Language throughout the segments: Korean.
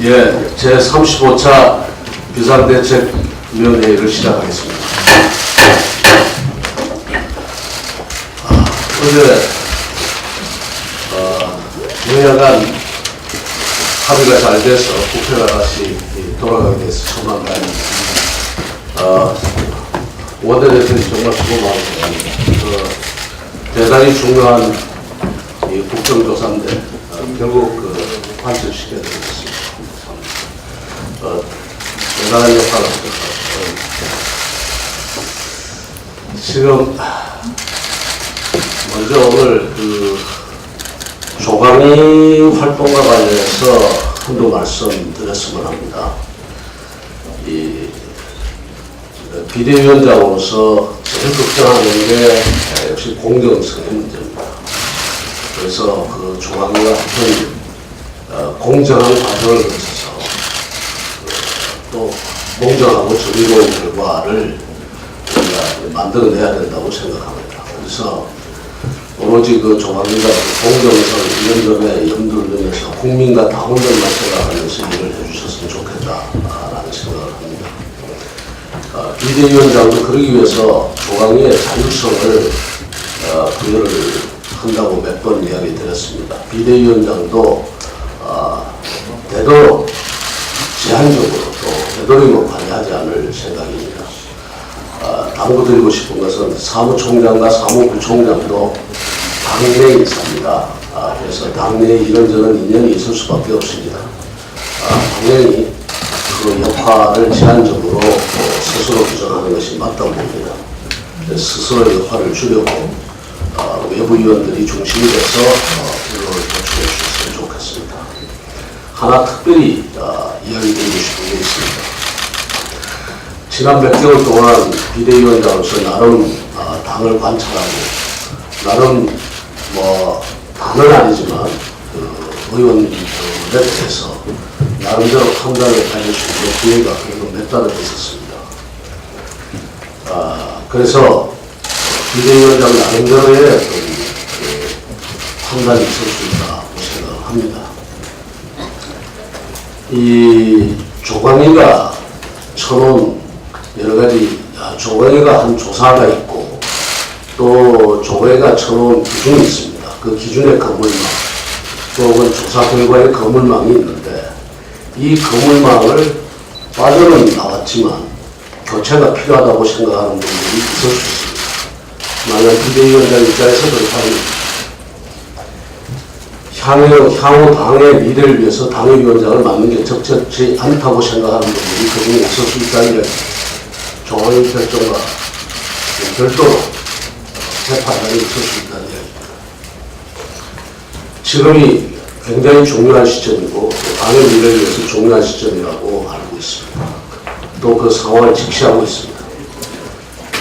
예, 제35차 비상대책위원회를 시작하겠습니다. 어제 여야간 합의가 잘 돼서 국회가 다시 돌아가게 돼서 천만 다행입니다. 원내 대표님 정말 수고 많으십니다. 대단히 중요한 이 국정조사인데 결국 관철시켜야 되겠습니다. 대단한 역할을 하셨습니다. 지금 먼저 오늘 조강희 활동과 관련해서 한두 말씀 드렸으면 합니다. 이 비대위원장으로서 제일 걱정하는 게 역시 공정성의 문제입니다. 그래서 조강희가 어떤 공정한 과정을 거쳐서 또 공정하고 정의로운 결과를 우리가 만들어내야 된다고 생각합니다. 그래서 오로지 조강희가 공정성 이런 점에 염두를 두면서 국민과 당원들만 생각하면서 일을 해주셨으면 좋겠다라는 생각을 합니다. 비대위원장도 그러기 위해서 조강희의 자율성을 부여를 한다고 몇 번 이야기 드렸습니다. 비대위원장도 되도록 제한적으로 또 되도록이면 관여하지 않을 생각입니다. 당부드리고 싶은 것은 사무총장과 사무부총장도 당내 인사입니다. 그래서 당내에 이런저런 인연이 있을 수밖에 없습니다. 당연히 그 역할을 제한적으로 스스로 규정하는 것이 맞다고 봅니다. 스스로의 역할을 줄이고 외부위원들이 중심이 돼서 변론을 도출해 주셨으면 좋겠습니다. 하나 특별히 이야기드리고 싶은 게 있습니다. 지난 몇 개월 동안 비대위원장으로서 나름 당을 관찰하고 나름 당은 아니지만 의원들에서 나름대로 판단을 가질 수 있는 기회가 그래도 몇 달은 있었습니다. 그래서 비대위원장 나름대로의 판단이 있을 수 있다고 생각을 합니다. 이 조강희가 쳐놓은 여러 가지, 조강희가 한 조사가 있고 또 조강희가 쳐놓은 기준이 있습니다. 그 기준의 거물망 또는 조사 결과의 거물망이 있는데 이 거물망을 빠져는 나왔지만 교체가 필요하다고 생각하는 분들이 있을 수 있습니다. 만약 비대위원장 입장에서 그렇다면 향후 당의 미래를 위해서 당위원장을 맡는 게 적절치 않다고 생각하는 분들이 그중에 있을 수 있다는 이야기입니다. 조강희 결정과 별도로 재판이 있을 수 있다는 이야기입니다. 지금이 굉장히 중요한 시점이고 당의 미래를 위해서 중요한 시점이라고 알고 있습니다. 또 그 상황을 직시하고 있습니다.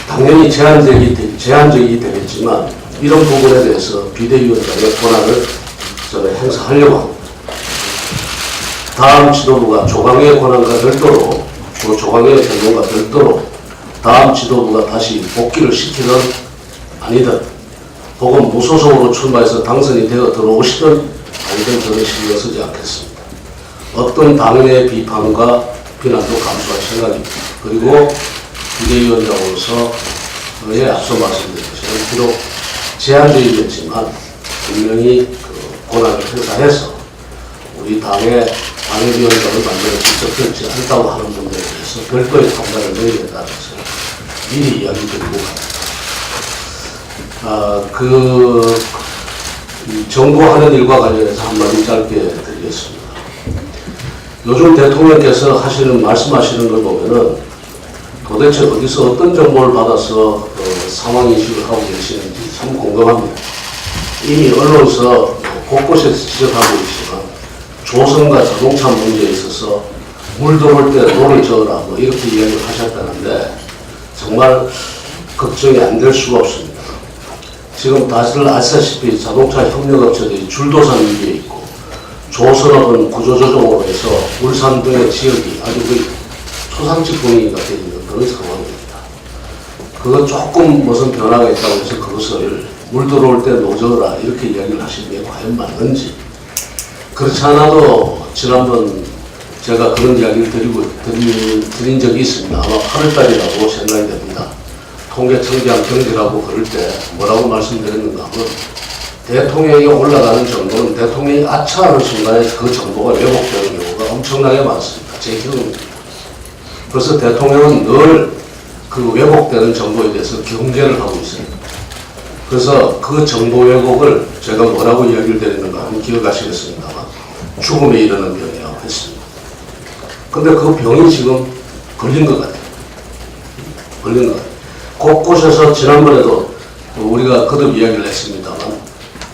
당연히 제한적이 되겠지만 이런 부분에 대해서 비대위원장의 권한을 저는 행사하려고 합니다. 다음 지도부가 조강희의 권한과 별도로 또 조강희의 결론과 별도로 다음 지도부가 다시 복귀를 시키든 아니든 혹은 무소속으로 출마해서 당선이 되어 들어오시든 아니든 저는 신경 쓰지 않겠습니다. 어떤 당의 비판과 비난도 감수할 생각입니다. 그리고 비대위원장으로서 앞서 말씀드린 것처럼 비록 제한적이겠지만 분명히 권한을 행사해서 우리 당의 당협위원장을 만드는 게 적절치 않다고 하는 분들에 대해서 별도의 판단을 내려야 된다는 것을 미리 이야기 드리고 갑니다. 정부하는 일과 관련해서 한마디 짧게 드리겠습니다. 요즘 대통령께서 말씀하시는 걸 보면은 도대체 어디서 어떤 정보를 받아서 상황 인식을 하고 계시는지 참 궁금합니다. 이미 언론에서 곳곳에서 지적하고 있지만 조선과 자동차 문제에 있어서 물 들어올 때 노를 저어라 뭐 이렇게 이야기를 하셨다는데 정말 걱정이 안 될 수가 없습니다. 지금 다들 아시다시피 자동차 협력업체들이 줄도산 위기에 있고 조선업은 구조조정으로 해서 울산 등의 지역이 아주 초상집 분위기가 되어 있는 그런 상황입니다. 그거 조금 무슨 변화가 있다고 해서 그것을 물 들어올 때 노저어라 이렇게 이야기를 하시는 게 과연 맞는지. 그렇지 않아도 지난번 제가 그런 이야기를 드린 적이 있습니다. 아마 8월달이라고 생각이 됩니다. 통계청장 경제라고 그럴 때 뭐라고 말씀드렸는가 하면 대통령이 올라가는 정도는 대통령이 아차하는 순간에 그 정보가 왜곡되는 경우가 엄청나게 많습니다. 제 경험입니다. 그래서 대통령은 늘 그 왜곡되는 정보에 대해서 경계를 하고 있습니다. 그래서 그 정보 왜곡을 제가 뭐라고 이야기를 드리는가 하면 기억하시겠습니다만 죽음에 이르는 병이라고 했습니다. 근데 그 병이 지금 걸린 것 같아요. 걸린 것 같아요. 곳곳에서 지난번에도 우리가 거듭 이야기를 했습니다만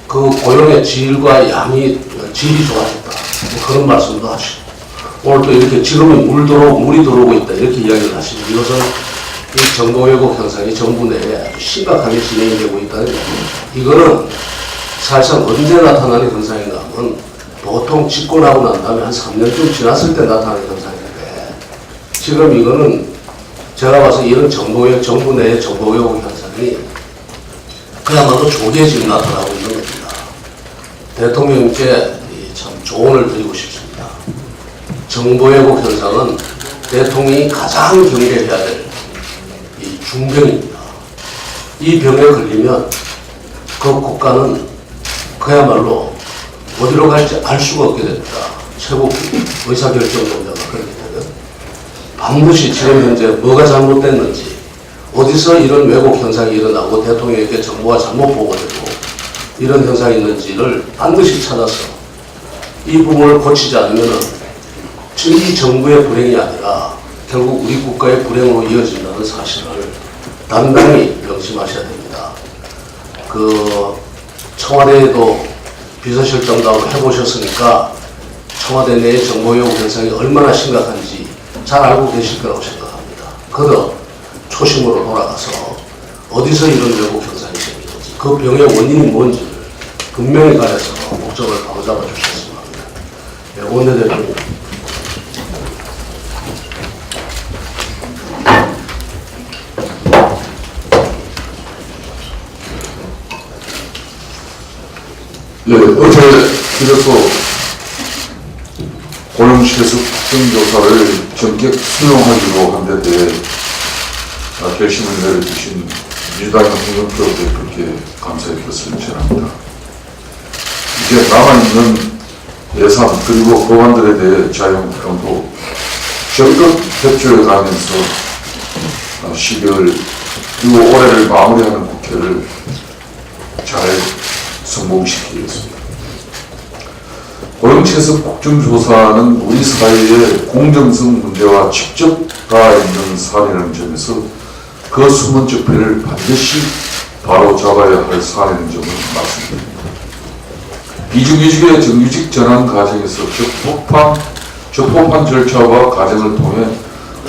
그 고용의 질과 양이 질이 좋아졌다. 뭐 그런 말씀도 하시고 오늘 또 이렇게 지금은 물이 들어오고 있다. 이렇게 이야기를 하시고 이것은 이 정보 왜곡 현상이 정부 내에 아주 심각하게 진행되고 있다는 겁니다. 이거는 사실상 언제 나타나는 현상인가 하면 보통 집권하고 난 다음에 한 3년쯤 지났을 때 나타나는 현상인데 지금 이거는 제가 봐서 이런 정부 내의 정보 왜곡 현상이 그야말로 조기에 지금 나타나고 있는 겁니다. 대통령께 참 조언을 드리고 싶습니다. 정보 왜곡 현상은 대통령이 가장 경계해야 될 이 중병입니다. 이 병에 걸리면 그 국가는 그야말로 어디로 갈지 알 수가 없게 됩니다. 최고 의사결정권자가 그렇게 되면 반드시 지금 현재 뭐가 잘못됐는지 어디서 이런 왜곡 현상이 일어나고 대통령에게 정보가 잘못 보고되고 이런 현상이 있는지를 반드시 찾아서 이 부분을 고치지 않으면 이 정부의 불행이 아니라 결국 우리 국가의 불행으로 이어진다는 사실을 단단히 명심하셔야 됩니다. 청와대에도 비서실장도 해보셨으니까 청와대 내의 정보 왜곡 현상이 얼마나 심각한지 잘 알고 계실 거라고 생각합니다. 그래도 초심으로 돌아가서 어디서 이런 왜곡 현상이 생기는지 그 병의 원인이 뭔지를 분명히 가려서 목적을 바로잡아 주셨으면 합니다. 네, 원내대표님. 예, 어제 그래서 고용시에서 국정조사를 전격 수용하기로 한 데 대해 결심을 내려주신 민주당의 홍영표 대표께 감사의 뜻을 전합니다. 이제 남아있는 예산 그리고 법안들에 대해 자유한국당도 적극 협조해 가면서 12월 그리고 올해를 마무리하는 국회를 잘 성공시키겠습니다. 고용시에서 국정조사는 우리 사회의 공정성 문제와 직접 닿아 있는 사안이라는 점에서 그 숨은 적폐를 반드시 바로잡아야 할 사안이라는 점을 말씀드립니다. 비정규직의 정규직 전환 과정에서 적법한 절차와 과정을 통해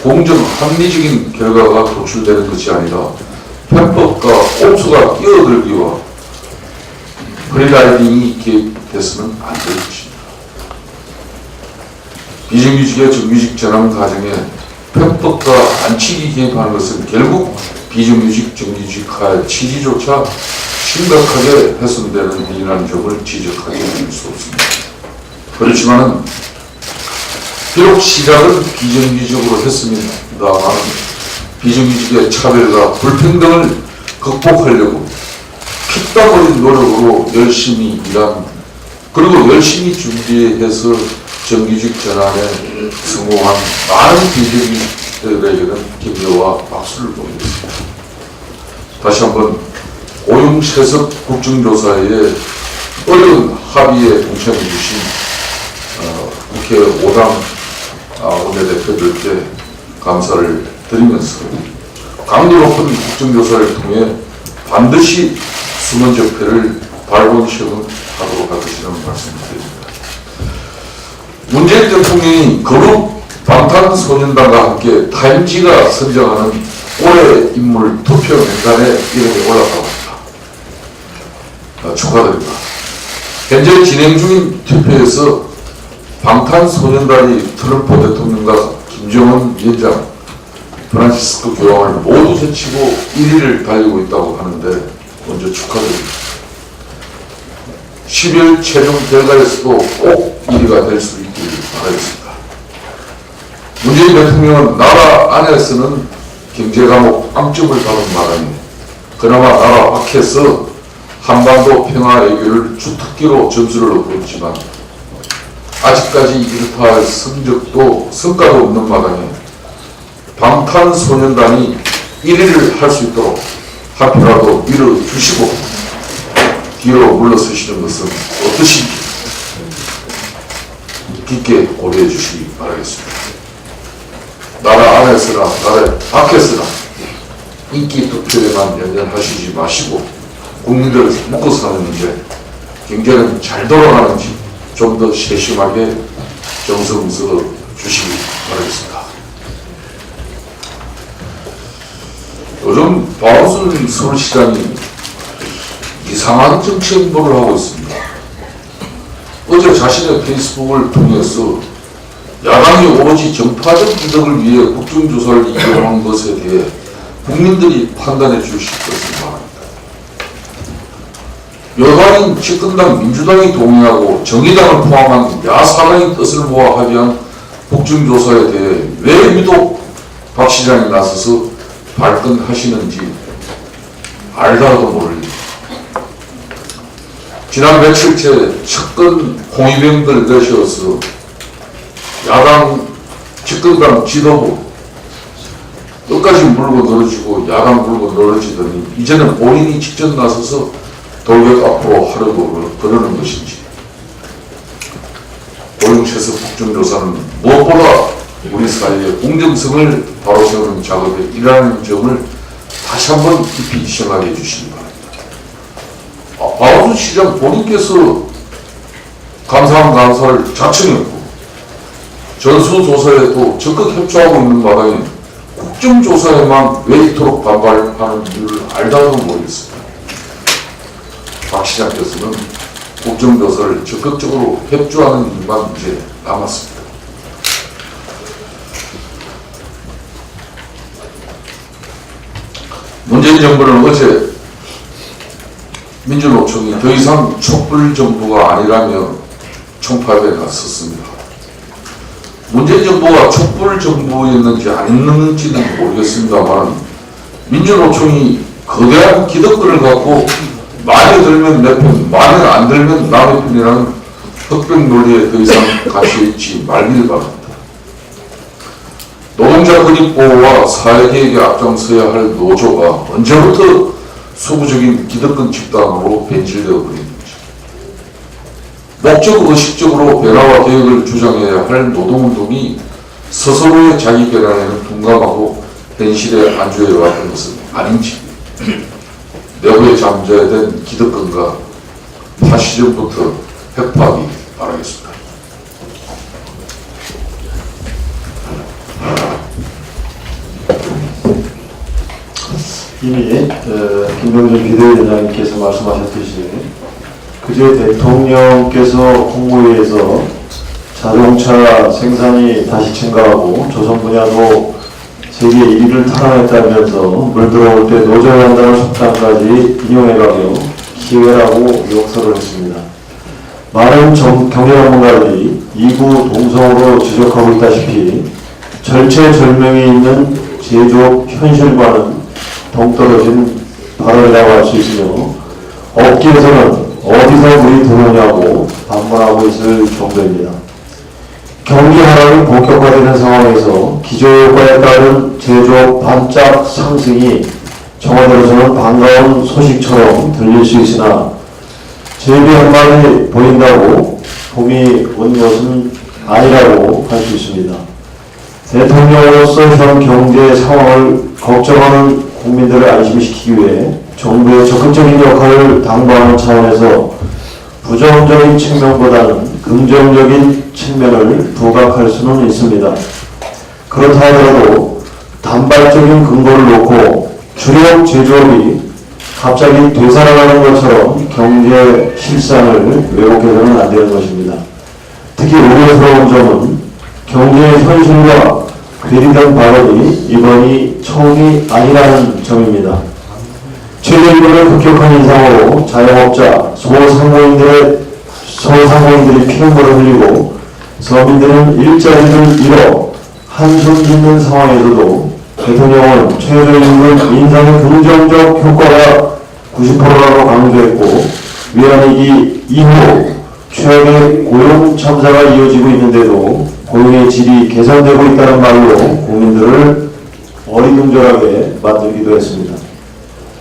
공정 합리적인 결과가 도출되는 것이 아니라 편법과 꼼수가 끼어들기와 프리라이딩이 개입돼서는 안 될 것입니다. 비정규직의 정규직 전환 과정에 편법과 안치기 개입하는 것은 결국 비정규직 정규직화의 취지조차 심각하게 훼손되는 일이라는 점을 지적하기 어려울 수 없습니다. 그렇지만 비록 시작은 비정규직으로 했습니다만 비정규직의 차별과 불평등을 극복하려고 피땀 흘린 노력으로 열심히 일한 그리고 열심히 준비해서 정규직 전환에 성공한 많은 비정규직들에게는 격려와 박수를 보내겠습니다. 다시 한번 고용세습 국정조사에 어려운 합의에 동참해 주신 국회 5당 원내대표들께 감사를 드리면서 강도 높은 국정조사를 통해 반드시 숨은 적폐를 발본시험하도록 할 것이라는 말씀을 드립니다. 문재인 대통령이 거룩 방탄소년단과 함께 타임지가 선정하는 올해 인물 투표 명단에 이름이 올랐다고 합니다. 축하드립니다. 현재 진행 중인 투표에서 방탄소년단이 트럼프 대통령과 김정은 위원장, 프란시스코 교황을 모두 제치고 1위를 달리고 있다고 하는데 먼저 축하드립니다. 12월 최종 결과에서도 꼭 1위가 될 수 있기를 바라겠습니다. 문재인 대통령은 나라 안에서는 경제감옥 빵점을 받은 마당에 그나마 나라 밖에서 한반도 평화 외교를 주특기로 점수를 얻었지만 아직까지 이렇다 할 성과도 없는 마당에 방탄소년단이 1위를 할 수 있도록 한 표라도 밀어주시고 뒤로 물러서시는 것은 어떠신지 깊게 고려해 주시기 바라겠습니다. 나라 안에서나 나라 밖에서나 인기 투표에만 연연하시지 마시고 국민들을 먹고 사는 문제, 경제는 잘 돌아가는지 좀 더 세심하게 점검서 주시기 바라겠습니다. 요즘 박원순 서울시장이 이상한 정치 행보를 하고 있습니다. 어제 자신의 페이스북을 통해서 야당이 오로지 정파적 이득을 위해 국정조사를 이용한 것에 대해 국민들이 판단해 주실 것을 바랍니다. 여당인 집권당 민주당이 동의하고 정의당을 포함한 야사당의 뜻을 모아 합의한 국정조사에 대해 왜 유독 박 시장이 나서서 발끈하시는지 알다가도 모릅니다. 지난 며칠째 측근 홍위병들 내셔서 야당 집권당 지도부 끝까지 물고 늘어지고 야당 물고 늘어지더니 이제는 본인이 직접 나서서 돌격 앞으로 하려고 그러는 것인지 고용체서 국정조사는 무엇보다 우리 사회의 공정성을 바로 세우는 작업에 일하는 점을 다시 한번 깊이 생각해 주시기 바랍니다. 박원순 시장 본인께서 감사원 감사를 자청했고 전수조사에도 적극 협조하고 있는 마당에 국정조사에만 왜 이토록 반발하는 이유를 알다도 모르겠습니다. 박 시장께서는 국정조사를 적극적으로 협조하는 일만 이제 남았습니다. 문재인 정부는 어제 민주노총이 더 이상 촛불정부가 아니라며 총파업에 나섰습니다. 문재인 정부가 촛불정부였는지 아니었는지는 모르겠습니다만 민주노총이 거대한 기득권을 갖고 마음에 들면 내 편, 마음에 안 들면 남의 편이라는 흑백 논리에 더 이상 갇혀있지 말길 바랍니다. 노동자 권익보호와 사회개혁에 앞장서야 할 노조가 언제부터 수구적인 기득권 집단으로 변질되어 버리는지, 목적 의식적으로 변화와 개혁을 주장해야 할 노동운동이 스스로의 자기 개란에는 둔감하고 현실에 안주해 왔던 것은 아닌지, 내부에 잠재된 기득권과 파시즘부터 핵파하기 바라겠습니다. 이미 김병준 비대위원장님께서 말씀하셨듯이 그제 대통령께서 국무회의에서 자동차 생산이 다시 증가하고 조선 분야도 세계 1위를 탈환했다면서 물 들어올 때 노조에 한다는 속담까지 인용해가며 기회라고 욕설을 했습니다. 많은 경제 전문가들이 이구 동성으로 지적하고 있다시피 절체절명이 있는 제조업 현실과는 동떨어진 발언이라고 할 수 있으며 업계에서는 어디서 물이 들어오냐고 반문하고 있을 정도입니다. 경기 하락이 본격화되는 상황에서 기저효과에 따른 제조업 반짝 상승이 청와대로서는 반가운 소식처럼 들릴 수 있으나 제비 한 마리 보인다고 봄이 온 것은 아니라고 할 수 있습니다. 대통령으로서 현 경제 상황을 걱정하는 국민들을 안심시키기 위해 정부의 적극적인 역할을 당부하는 차원에서 부정적인 측면보다는 긍정적인 측면을 부각할 수는 있습니다. 그렇다 하더라도 단발적인 근거를 놓고 주력 제조업이 갑자기 되살아나는 것처럼 경제 실상을 왜곡해서는 안 되는 것입니다. 특히 우려스러운 점은 경제의 현실과 괴리된 발언이 이번이 처음이 아니라는 점입니다. 최저임금을 급격한 인상으로 자영업자, 소상공인들이 피눈물을 흘리고 서민들은 일자리를 잃어 한숨 짓는 상황에서도 대통령은 최저임금 인상의 긍정적 효과가 90%라고 강조했고, 위안위기 이후 최악의 고용 참사가 이어지고 있는데도 고용의 질이 개선되고 있다는 말로 국민들을 어리둥절하게 만들기도 했습니다.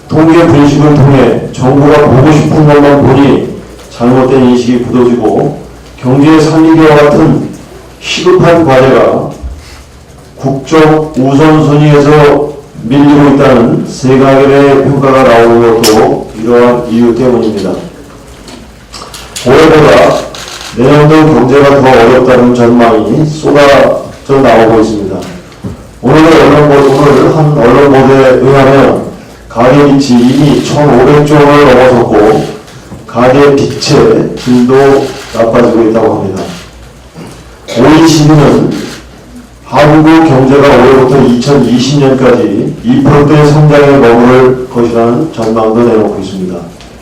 통계 분식을 통해 정부가 보고 싶은 것만 보니 잘못된 인식이 굳어지고 경제 살리기와 같은 시급한 과제가 국정 우선순위에서 밀리고 있다는 세가결의 평가가 나오는 것도 이러한 이유 때문입니다. 올해보다 내년도 경제가 더 어렵다는 전망이 쏟아져 나오고 있습니다. 오늘 한 언론 보도에 의하면 가계 빚이 이미 1,500조 원을 넘어섰고 가계 빚의 질도 나빠지고 있다고 합니다. OECD는 한국 경제가 올해부터 2020년까지 2%의 성장에 머무를 것이라는 전망도 내놓고 있습니다.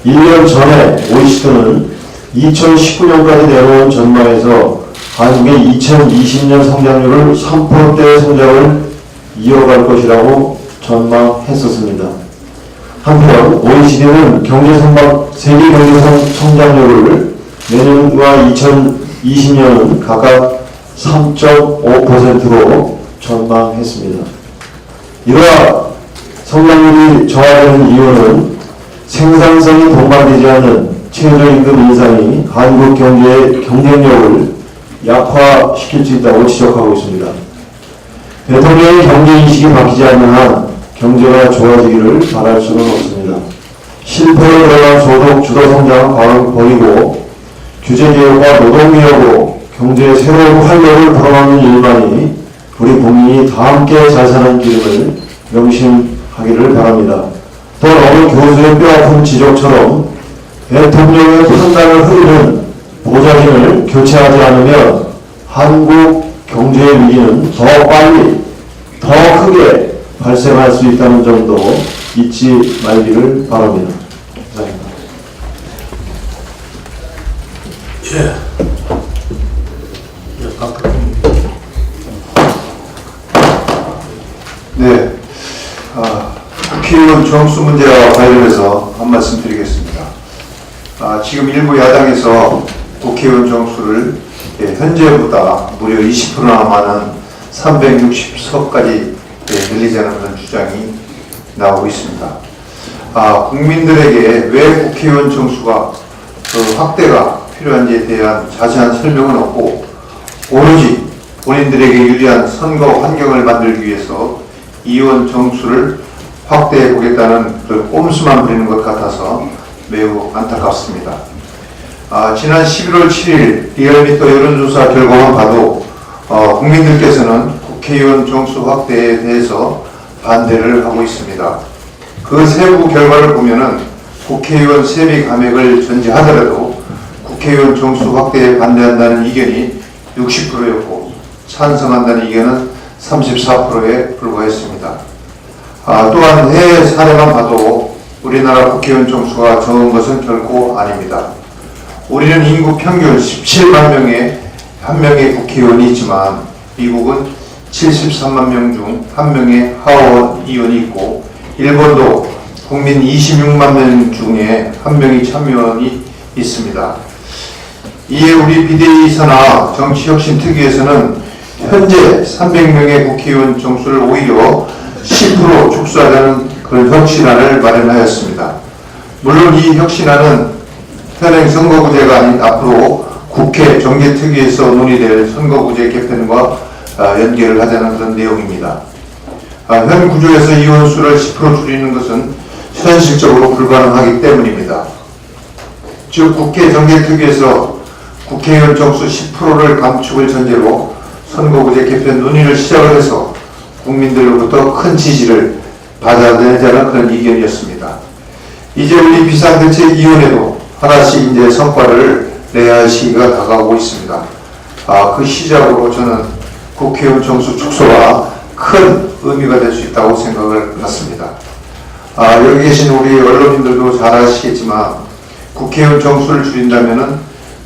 1년 전에 OECD는 2019년까지 내놓은 전망에서 한국의 2020년 성장률을 3%대의 성장을 이어갈 것이라고 전망했었습니다. 한편 OECD는 세계 경제 성장률을 내년과 2020년은 각각 3.5%로 전망했습니다. 이러한 성장률이 저하되는 이유는 생산성이 동반되지 않는 최저임금 인상이 한국 경제의 경쟁력을 약화시킬 수 있다고 지적하고 있습니다. 대통령의 경제인식이 바뀌지 않는 한 경제가 좋아지기를 바랄 수는 없습니다. 실패로 드러난 소득 주도 성장을 버리고 규제개혁과 노동개혁으로 경제의 새로운 활력을 불어넣는 일만이 우리 국민이 다 함께 잘 사는 길을 명심하기를 바랍니다. 또 어느 교수의 뼈아픈 지적처럼 대통령의 판단을 흐리는 보좌진을 교체하지 않으면 한국 경제의 위기는 더 빨리, 더 크게 발생할 수 있다는 점도 잊지 말기를 바랍니다. 감사합니다. 네, 국회의원 정수 문제와 관련해서 한 말씀 드리겠습니다. 지금 일부 야당에서 국회의원 정수를 현재보다 무려 20%나 많은 360석까지 늘리자는 그런 주장이 나오고 있습니다. 국민들에게 왜 국회의원 정수가 확대가 필요한지에 대한 자세한 설명은 없고 오로지 본인들에게 유리한 선거 환경을 만들기 위해서 의원 정수를 확대해 보겠다는 그 꼼수만 부리는 것 같아서 매우 안타깝습니다. 지난 11월 7일 리얼미터 여론조사 결과만 봐도 국민들께서는 국회의원 정수 확대에 대해서 반대를 하고 있습니다. 그 세부 결과를 보면은 국회의원 세비 감액을 전제하더라도 국회의원 정수 확대에 반대한다는 의견이 60%였고 찬성한다는 의견은 34%에 불과했습니다. 또한 해외 사례만 봐도 우리나라 국회의원 정수가 적은 것은 결코 아닙니다. 우리는 인구 평균 17만 명에 한 명의 국회의원이 있지만 미국은 73만 명 중 한 명의 하원 의원이 있고 일본도 국민 26만 명 중에 한 명의 참여원이 있습니다. 이에 우리 비대위에서나 정치혁신특위에서는 현재 300명의 국회의원 정수를 오히려 10% 축소하자는 그런 혁신안을 마련하였습니다. 물론 이 혁신안은 현행 선거구제가 아닌 앞으로 국회 정개특위에서 논의될 선거구제 개편과 연계를 하자는 그런 내용입니다. 현 구조에서 이혼수를 10% 줄이는 것은 현실적으로 불가능하기 때문입니다. 즉 국회 정개특위에서 국회의원 정수 10%를 감축을 전제로 선거구제 개편 논의를 시작을 해서 국민들로부터 큰 지지를 받아내자는 그런 의견이었습니다. 이제 우리 비상대책위원회도 하나씩 이제 성과를 내야 할 시기가 다가오고 있습니다. 그 시작으로 저는 국회의원 정수 축소가 큰 의미가 될 수 있다고 생각을 갖습니다. 여기 계신 우리 언론인들도 잘 아시겠지만 국회의원 정수를 줄인다면은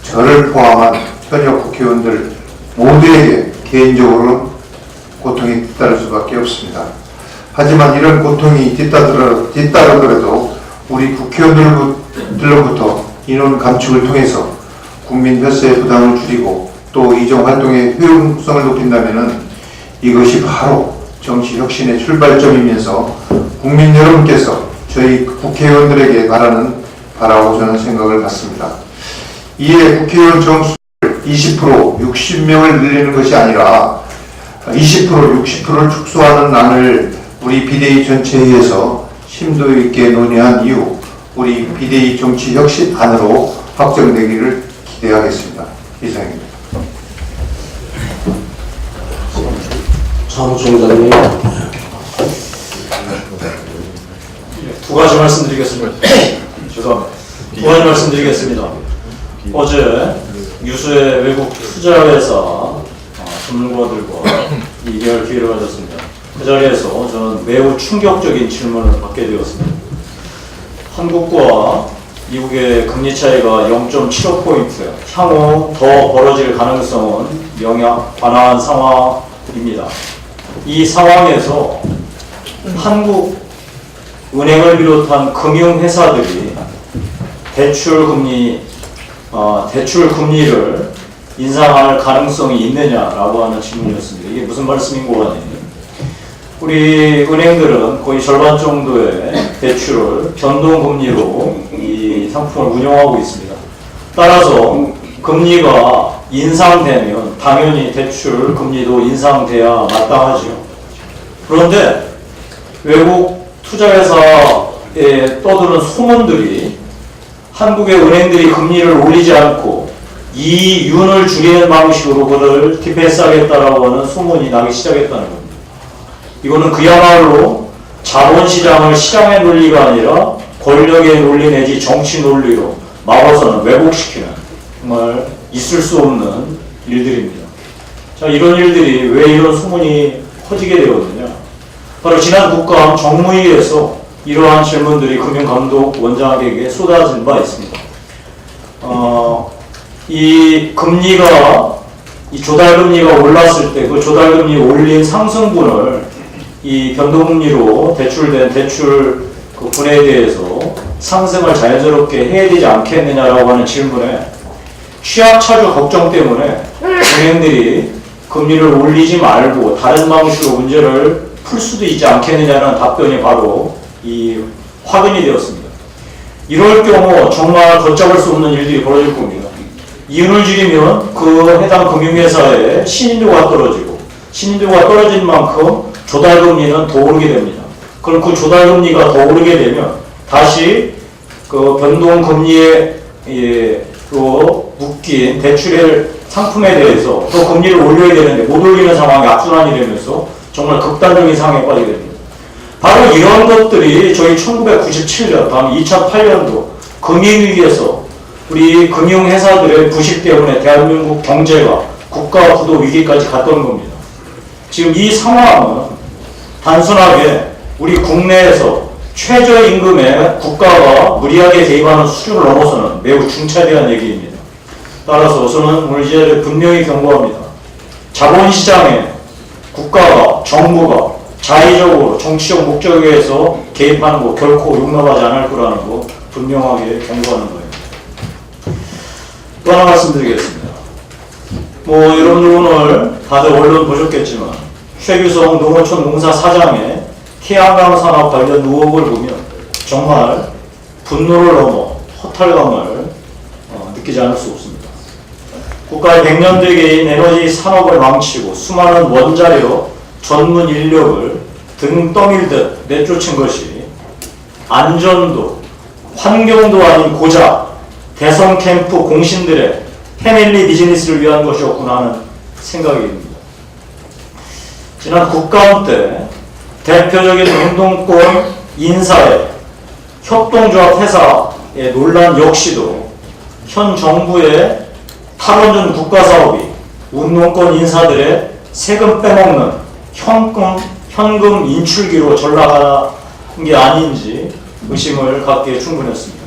저를 포함한 현역 국회의원들 모두에게 개인적으로는 고통이 뒤따를 수밖에 없습니다. 하지만 이런 고통이 뒤따르더라도 우리 국회의원들로부터 인원 감축을 통해서 국민 혈세의 부담을 줄이고 또 이전 활동의 효용성을 높인다면은 이것이 바로 정치 혁신의 출발점이면서 국민 여러분께서 저희 국회의원들에게 바라고 저는 생각을 갖습니다. 이에 국회의원 정수를 20% 60명을 늘리는 것이 아니라 20% 60%를 축소하는 안을 우리 비대위 전체회의에서 심도 있게 논의한 이후 우리 비대위 정치 혁신 안으로 확정되기를 기대하겠습니다. 이상입니다. 사무총장님. 두 가지 말씀드리겠습니다. 죄송합니다. 두 가지 말씀드리겠습니다. 어제 유수의 외국 투자회사 전문가들과 이별 기회를 가졌습니다. 그 자리에서 저는 매우 충격적인 질문을 받게 되었습니다. 한국과 미국의 금리 차이가 0.75포인트, 향후 더 벌어질 가능성은 완화한 상황입니다. 이 상황에서 한국 은행을 비롯한 금융회사들이 대출 금리를 인상할 가능성이 있느냐라고 하는 질문이었습니다. 이게 무슨 말씀인 거 같아요? 우리 은행들은 거의 절반 정도의 대출을 변동금리로 이 상품을 운영하고 있습니다. 따라서 금리가 인상되면 당연히 대출 금리도 인상돼야 마땅하죠. 그런데 외국 투자회사에 떠드는 소문들이 한국의 은행들이 금리를 올리지 않고 이윤을 줄이는 방식으로 그를 디펜스하겠다라고 하는 소문이 나기 시작했다는 겁니다. 이거는 그야말로 자본시장을 시장의 논리가 아니라 권력의 논리 내지 정치 논리로 막아서는 왜곡시키는 정말 있을 수 없는 일들입니다. 자, 이런 일들이 왜 이런 소문이 퍼지게 되거든요. 바로 지난 국감 정무위에서 이러한 질문들이 금융감독원장에게 쏟아진 바 있습니다. 이 조달금리가 올랐을 때 그 조달금리 올린 상승분을 이 변동금리로 대출된 대출 그 분에 대해서 상승을 자연스럽게 해야 되지 않겠느냐라고 하는 질문에 취약차주 걱정 때문에 은행들이 금리를 올리지 말고 다른 방식으로 문제를 풀 수도 있지 않겠느냐는 답변이 바로 이 확인이 되었습니다. 이럴 경우 정말 걷잡을 수 없는 일들이 벌어질 겁니다. 이윤을 줄이면 그 해당 금융회사의 신인도가 떨어지고 신인도가 떨어진 만큼 조달금리는 더 오르게 됩니다. 그럼 그 조달금리가 더 오르게 되면 다시 그 변동금리에 묶인 대출의 상품에 대해서 더 금리를 올려야 되는데 못 올리는 상황이 악순환이 되면서 정말 극단적인 상황에 빠지게 됩니다. 바로 이런 것들이 저희 1997년, 다음 2008년도 금융위기에서 우리 금융회사들의 부실 때문에 대한민국 경제가 국가 구도 위기까지 갔던 겁니다. 지금 이 상황은 단순하게 우리 국내에서 최저임금에 국가가 무리하게 개입하는 수준을 넘어서는 매우 중차대한 얘기입니다. 따라서 저는 오늘 이 자리에 분명히 경고합니다. 자본시장에 국가가, 정부가 자의적으로 정치적 목적에 의해서 개입하는 거 결코 용납하지 않을 거라는 거 분명하게 경고하는 거예요. 또 하나 말씀드리겠습니다. 여러분들 오늘 다들 언론 보셨겠지만 최규성 농어촌 농사 사장의 태양광 산업 관련 의혹을 보면 정말 분노를 넘어 허탈감을 느끼지 않을 수 없습니다. 국가의 백년대계인 에너지 산업을 망치고 수많은 원자력 전문 인력을 등 떠밀듯 내쫓은 것이 안전도 환경도 아닌 고작 대선 캠프 공신들의 패밀리 비즈니스를 위한 것이었구나 하는 생각이 듭니다. 지난 국감 때 대표적인 운동권 인사의 협동조합 회사의 논란 역시도 현 정부의 탈원전 국가사업이 운동권 인사들의 세금 빼먹는 현금 인출기로 전락한 게 아닌지 의심을 갖기에 충분했습니다.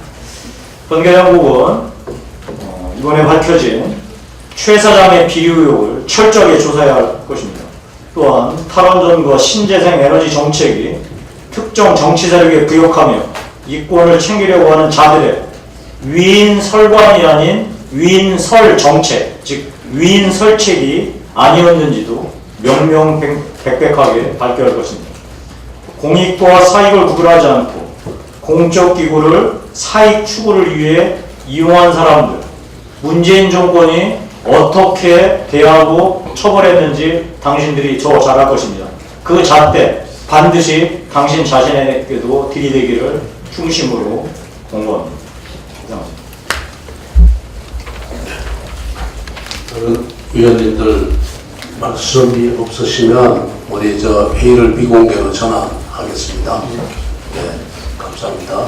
헌계장국은 이번에 밝혀진 최 사장의 비리 의혹을 철저하게 조사해야 할 것입니다. 또한 탈원전과 신재생 에너지 정책이 특정 정치 세력에 부역하며 이권을 챙기려고 하는 자들의 위인설관이 아닌 위인설 정책, 즉 위인설책이 아니었는지도 명명백백하게 밝혀야 할 것입니다. 공익과 사익을 구분하지 않고 공적 기구를 사익 추구를 위해 이용한 사람들, 문재인 정권이 어떻게 대하고 처벌했는지 당신들이 더 잘할 것입니다. 그 잣대 반드시 당신 자신에게도 들이대기를 중심으로 공고합니다. 이상입니다. 위원님들 말씀이 없으시면 우리 회의를 비공개로 전환하겠습니다. 네, 감사합니다.